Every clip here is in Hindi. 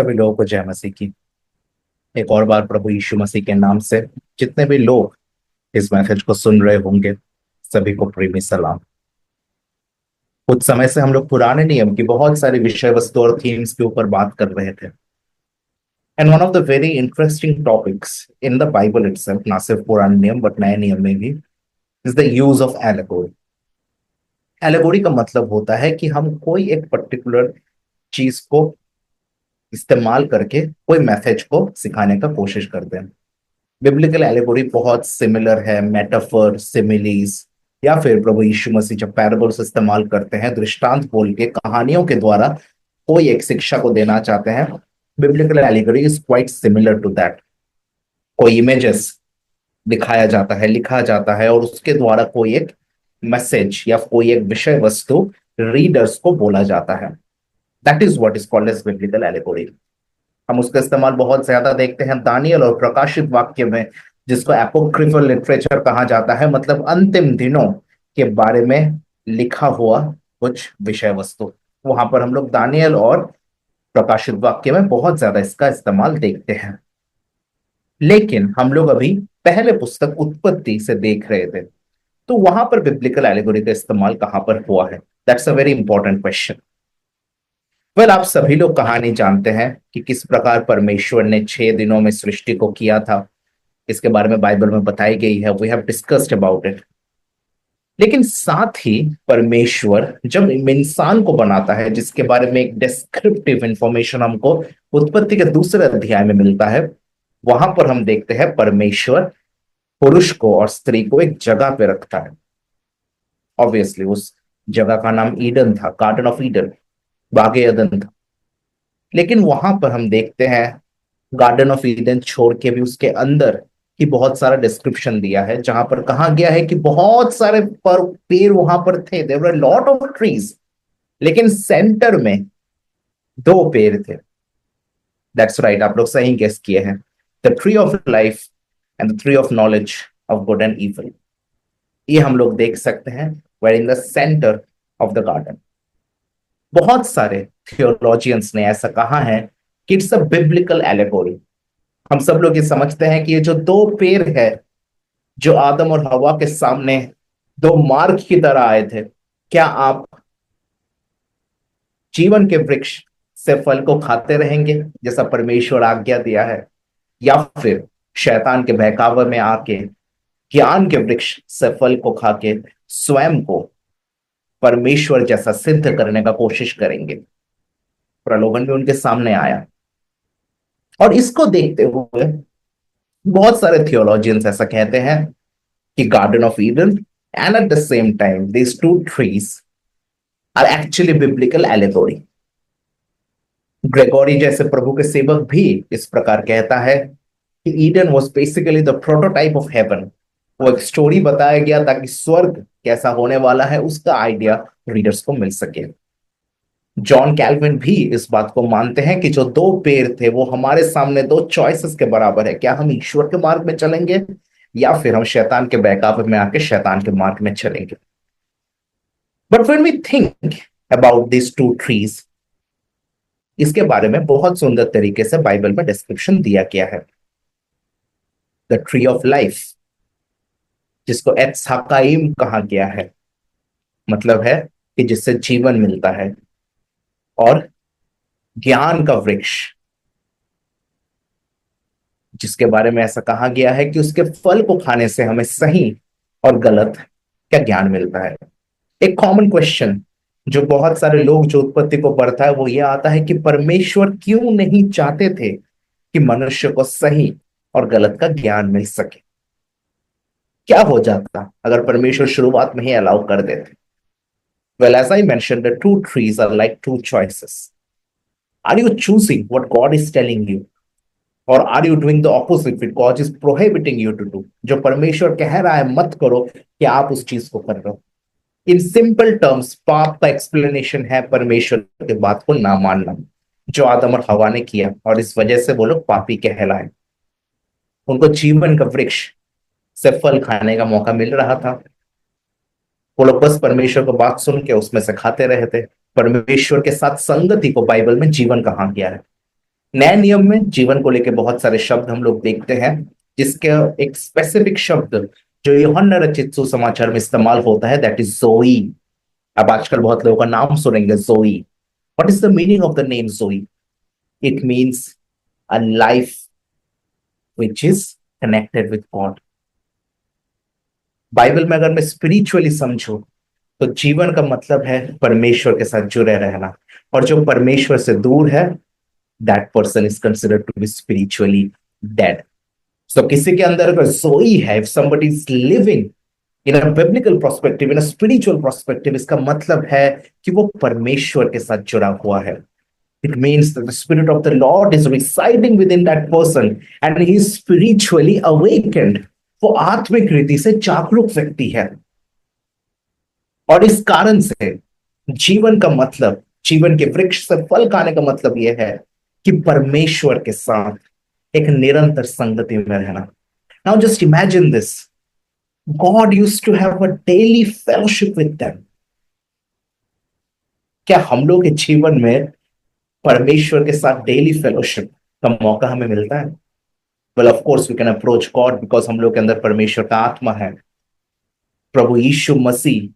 सभी लोगों को जय मसीह की। एक और बार प्रभु यीशु मसीह के नाम से जितने भी लोग इस मैसेज को सुन रहे होंगे, सभी को प्रेमी सलाम। कुछ समय से हम लोग पुराने नियम की बहुत सारी विषय वस्तु और थीम्स के ऊपर बात कर रहे थे। And one of the very interesting topics in the Bible itself, ना सिर्फ पुराने नियम बट नए नियम में भी, is the use of allegory. Allegory का मतलब होता है कि हम कोई एक पर्टिकुलर चीज को इस्तेमाल करके कोई मैसेज को सिखाने का कोशिश करते हैं। बिब्लिकल एलेगोरी बहुत सिमिलर है मेटाफर, सिमिलीज, या फिर प्रभु यीशु मसीह जब पैराबल्स इस्तेमाल करते हैं, दृष्टांत बोल के कहानियों के द्वारा कोई एक शिक्षा को देना चाहते हैं। Biblical allegory is quite similar to that. कोई इमेजेस दिखाया जाता है, लिखा जाता है, और उसके द्वारा कोई एक मैसेज या कोई एक विषय वस्तु रीडर्स को बोला जाता है। That is what is called as biblical allegory. हम उसका इस्तेमाल बहुत ज्यादा देखते हैं दानियल और प्रकाशित वाक्य में, जिसको एपोक्रिफल लिटरेचर कहा जाता है, मतलब अंतिम दिनों के बारे में लिखा हुआ कुछ विषय वस्तु। वहां पर हम लोग दानियल और प्रकाशित वाक्य में बहुत ज्यादा इसका इस्तेमाल देखते हैं। लेकिन हम लोग अभी पहले पुस्तक उत्पत्ति से देख रहे थे, तो वहां पर बिब्लिकल एलेगोरी का इस्तेमाल कहां पर हुआ है? That's a very important question. Well, आप सभी लोग कहानी जानते हैं कि किस प्रकार परमेश्वर ने 6 दिनों में सृष्टि को किया था। इसके बारे में बाइबल में बताई गई है, we have discussed about it. लेकिन साथ ही परमेश्वर जब इंसान को बनाता है, जिसके बारे में एक डिस्क्रिप्टिव इंफॉर्मेशन हमको उत्पत्ति के दूसरे अध्याय में मिलता है, वहां पर हम देखते हैं परमेश्वर पुरुष को और स्त्री को एक जगह पे रखता है। ऑब्वियसली उस जगह का नाम ईडन था, गार्डन ऑफ ईडन, बागे अदन था। लेकिन वहां पर हम देखते हैं गार्डन ऑफ ईडन छोड़ के भी उसके अंदर की बहुत सारा डिस्क्रिप्शन दिया है, जहां पर कहा गया है कि बहुत सारे पेड़ वहां पर थे, there were lot of trees, लेकिन सेंटर में 2 पेड़ थे। दैट्स राइट, आप लोग सही गेस किए हैं। The tree of life and the tree of knowledge of good and evil. ये हम लोग देख सकते हैं where in the centre of the garden. बहुत सारे थियोलॉजियंस ने ऐसा कहा है कि इट्स अ बिब्लिकल एलेगोरी। हम सब लोग ये समझते हैं कि ये जो 2 पेड़ है, जो आदम और हवा के सामने 2 मार्ग की तरह आए थे, क्या आप जीवन के वृक्ष से फल को खाते रहेंगे जैसा परमेश्वर आज्ञा दिया है, या फिर शैतान के बहकावे में आके ज्ञान के वृक्ष से फल को खा के स्वयं को परमेश्वर जैसा सिद्ध करने का कोशिश करेंगे? प्रलोभन भी उनके सामने आया। और इसको देखते हुए बहुत सारे थियोलॉजियंस ऐसा कहते हैं कि garden of Eden and at the same time these 2 trees are actually biblical allegory. ग्रेगोरी जैसे प्रभु के सेवक भी इस प्रकार कहता है कि Eden was basically the prototype of haven. वो एक स्टोरी बताया गया ताकि स्वर्ग कैसा होने वाला है उसका आइडिया रीडर्स को मिल सके। जॉन कैल्विन भी इस बात को मानते हैं कि जो 2 पेड़ थे वो हमारे सामने 2 चॉइसेस के बराबर है। क्या हम ईश्वर के मार्ग में चलेंगे, या फिर हम शैतान के बहकावे में आके शैतान के मार्ग में चलेंगे? But when we think about this 2 trees, इसके बारे में बहुत सुंदर तरीके से बाइबल में डिस्क्रिप्शन दिया गया है। द ट्री ऑफ लाइफ, जिसको एत्स हकाइम कहा गया है, मतलब है कि जिससे जीवन मिलता है। और ज्ञान का वृक्ष, जिसके बारे में ऐसा कहा गया है कि उसके फल को खाने से हमें सही और गलत का ज्ञान मिलता है। एक कॉमन क्वेश्चन जो बहुत सारे लोग जो उत्पत्ति को पढ़ता है वो ये आता है कि परमेश्वर क्यों नहीं चाहते थे कि मनुष्य को सही और गलत का ज्ञान मिल सके? क्या हो जाता अगर परमेश्वर शुरुआत में ही अलाउ कर देते? Well, as I mention, the 2 trees are like 2 choices. Are you choosing what God is telling you, और are you doing the opposite which God is prohibiting you to do? जो परमेश्वर कह रहा है मत करो, क्या आप उस चीज को कर रहे हो? इन सिंपल टर्म्स, पाप का एक्सप्लेनेशन है परमेश्वर की बात को ना मानना, जो आदम और हवा ने किया, और इस वजह से वो लोग पापी कहलाए। उनको जीवन का वृक्ष से फल खाने का मौका मिल रहा था, वो लोग बस परमेश्वर को बात सुन के उसमें से खाते रहे थे। परमेश्वर के साथ संगति को बाइबल में जीवन कहा गया है। नए नियम में जीवन को लेकर बहुत सारे शब्द हम लोग देखते हैं, जिसके एक स्पेसिफिक शब्द जो यूहन्ना रचित सुसमाचार में इस्तेमाल होता है, दैट इज जोई। अब आजकल बहुत लोगों का नाम सुनेंगे Zoe. What is the meaning of the name Zoe? It means a life which is connected with God. Bible में अगर मैं स्पिरिचुअली समझूं तो जीवन का मतलब है परमेश्वर के साथ जुड़े रहना, और जो परमेश्वर से दूर है, that person is considered to be spiritually dead. So किसी के अंदर अगर सोई है, if somebody is living in a biblical perspective, in a spiritual perspective, इसका मतलब है कि वो परमेश्वर के साथ जुड़ा हुआ है। It means that the spirit of the Lord is residing with in that person and he is spiritually awakened. वो आत्मिक रीति से जागरूक व्यक्ति है। और इस कारण से जीवन का मतलब, जीवन के वृक्ष से फल खाने का मतलब यह है कि परमेश्वर के साथ एक निरंतर संगति में रहना। Now just imagine this, God used to have a daily fellowship with them. क्या हम लोग के जीवन में परमेश्वर के साथ डेली फेलोशिप का मौका हमें मिलता है? Well, of course we can approach God because हम लोग के अंदर परमेश्वर का आत्मा है। प्रभु यीशु मसीह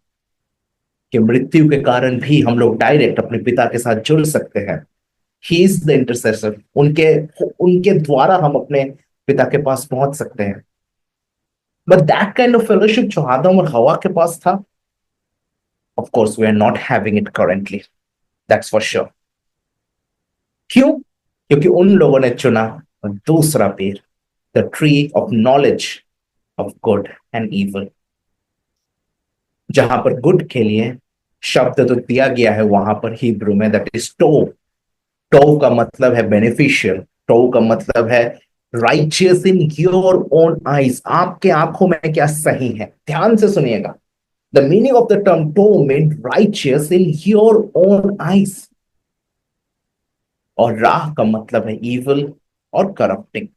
कि मृत्यु के कारण भी हम लोग डायरेक्ट अपने पिता के साथ जुड़ सकते हैं। He is the intercessor. उनके उनके द्वारा हम अपने पिता के पास पहुंच सकते हैं। But that kind of fellowship जो आदम और हवा के पास था, of course we are not having it currently, that's for sure. क्यों? क्योंकि उन लोगों ने चुना दूसरा पेड़, the tree of knowledge of good and evil. जहां पर गुड के लिए शब्द तो दिया गया है, वहां पर हिब्रू में दैट इज टोव। टोव का मतलब है बेनिफिशियल। टोव का मतलब है righteous in your own eyes. आपके आंखों में क्या सही है? ध्यान से सुनिएगा। The meaning of the term टोव mean righteous in your own eyes. और राह का मतलब है इविल और corrupting.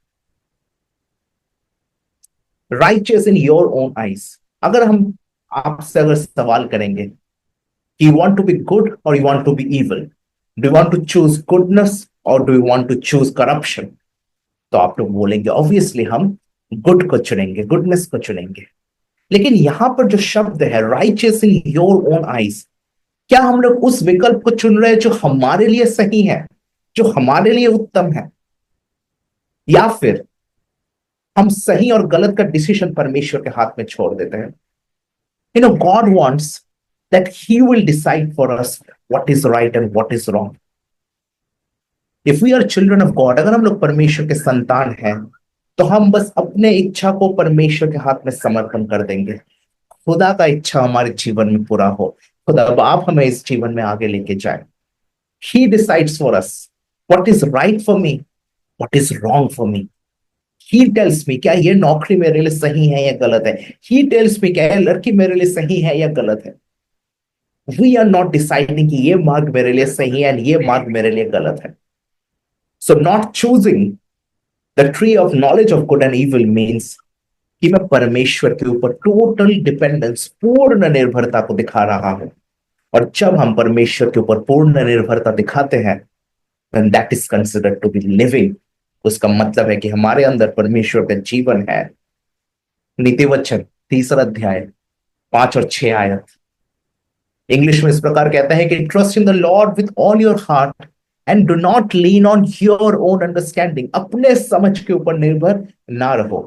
Righteous in your own eyes. अगर हम आपसे अगर सवाल करेंगे कि you want to be good और you want to be evil, do you want to choose goodness और do you want to choose corruption, तो आप लोग बोलेंगे ऑब्वियसली हम गुड को चुनेंगे, गुडनेस को चुनेंगे। लेकिन यहां पर जो शब्द है righteous in your own eyes, क्या हम लोग उस विकल्प को चुन रहे हैं जो हमारे लिए सही है, जो हमारे लिए उत्तम है, या फिर हम सही और गलत का डिसीजन परमेश्वर के हाथ में छोड़ देते हैं? You know, God wants that he will decide for us what is right and what is wrong. If we are children of God, अगर हम लोग परमेश्वर के संतान हैं, तो हम बस अपने इच्छा को परमेश्वर के हाथ में समर्पण कर देंगे। खुदा का इच्छा हमारे जीवन में पूरा हो। खुदा अब आप हमें इस जीवन में आगे लेके जाए। He decides for us what is right for me, what is wrong for me. He tells me क्या ये नौकरी मेरे लिए सही है या गलत है। ही टेल्स मी क्या ये लड़की मेरे लिए सही है या गलत है। वी आर नॉट डिसाइडिंग कि ये मार्ग मेरे लिए सही है एंड ये मार्ग मेरे लिए गलत है। So not choosing the tree of knowledge of good and evil means कि मैं परमेश्वर के ऊपर टोटल डिपेंडेंस, पूर्ण निर्भरता को दिखा रहा हूं। और जब हम परमेश्वर के ऊपर पूर्ण निर्भरता दिखाते हैं, then that is considered to be living। उसका मतलब है कि हमारे अंदर परमेश्वर का जीवन है। नीति वचन 3 अध्याय 5 और 6 आयत इंग्लिश में इस प्रकार कहता है कि trust in the Lord with all your heart and do not lean on your own understanding. अपने समझ के ऊपर निर्भर ना रहो।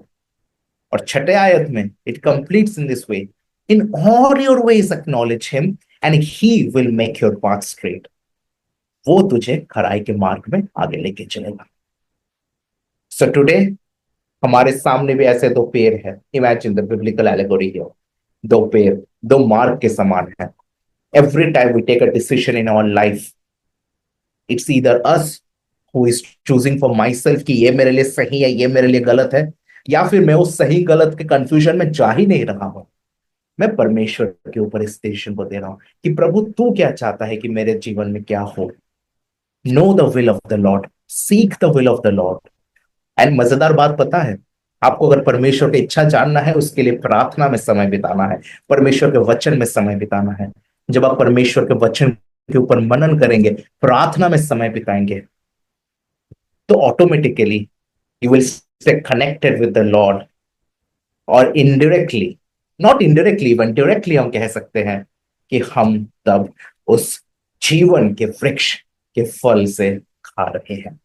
और 6 आयत में it completes in this way, in all your ways acknowledge him and he will make your path straight. वो तुझे खराई के मार्ग में आगे लेके चलेगा। सो टुडे हमारे सामने भी ऐसे दो पेड़ हैं। Imagine the biblical allegory here. दो पेड़ दो मार्ग के समान है। Every time we take a decision in our life, it's either us who is choosing for myself कि ये मेरे लिए सही है, ये मेरे लिए गलत है, या फिर मैं उस सही गलत के कंफ्यूजन में जा ही नहीं रहा हूं। मैं परमेश्वर के ऊपर इस डिसीजन को दे रहा हूं कि प्रभु तू क्या चाहता है कि मेरे जीवन में क्या हो। Know the will of the Lord, seek the will of the Lord. And मजेदार बात पता है आपको, अगर परमेश्वर की इच्छा जानना है, उसके लिए प्रार्थना में समय बिताना है, परमेश्वर के वचन में समय बिताना है। जब आप परमेश्वर के वचन के ऊपर मनन करेंगे, प्रार्थना में समय बिताएंगे, तो automatically you will stay connected with the Lord, और indirectly, not indirectly even directly हम कह सकते हैं कि हम तब उस जीवन के वृक्ष के फल से खा रहे हैं।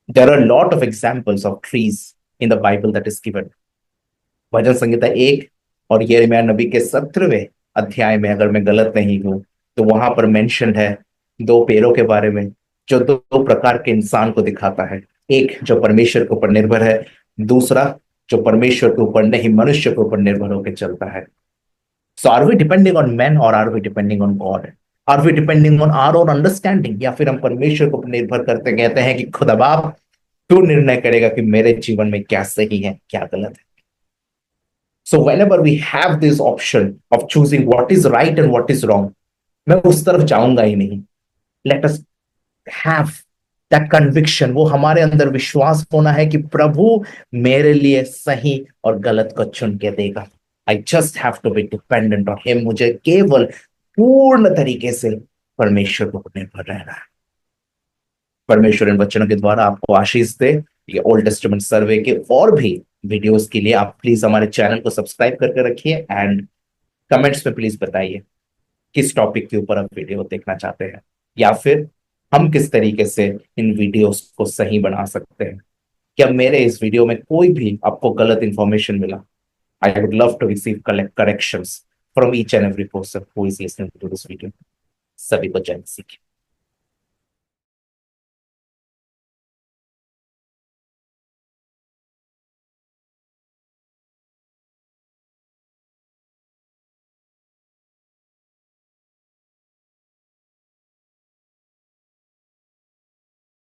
There are a lot of examples of trees in the Bible that is given. भजन संहिता 1 और यिर्मयाह नबी के 17वें अध्याय में, अगर मैं गलत नहीं हूं, तो वहां पर मेंशन है दो पेड़ों के बारे में, जो दो प्रकार के इंसान को दिखाता है। एक जो परमेश्वर के ऊपर निर्भर है, दूसरा जो परमेश्वर के ऊपर नहीं, मनुष्य के ऊपर निर्भर होकर चलता है। So are we depending on man और are we depending on God? Are we depending on our own understanding, या फिर हम परमेश्वर को निर्भर करते कहते हैं कि खुदा बाप तू निर्णय करेगा कि मेरे जीवन में क्या सही है क्या गलत है। सो whenever we have this option of choosing what is right and what is wrong, मैं उस तरफ जाऊंगा ही नहीं। Let us have that conviction, वो हमारे अंदर विश्वास होना है कि प्रभु मेरे लिए सही और गलत को चुन के देगा। I just have to be dependent on him, मुझे केवल पूर्ण तरीके से परमेश्वर को निर्भर रहना है। परमेश्वर इन वचनों के द्वारा आपको आशीष दे। ये ओल्ड टेस्टामेंट सर्वे के और भी वीडियोस के लिए आप प्लीज हमारे चैनल को सब्सक्राइब करके रखिए, एंड कमेंट्स में प्लीज बताइए किस टॉपिक के ऊपर आप वीडियो देखना चाहते हैं, या फिर हम किस तरीके से इन वीडियोस को सही बना सकते हैं। क्या मेरे इस वीडियो में कोई भी आपको गलत इंफॉर्मेशन मिला? I would love to receive corrections from each and every person who is listening to this video. सभी को जय मसीह।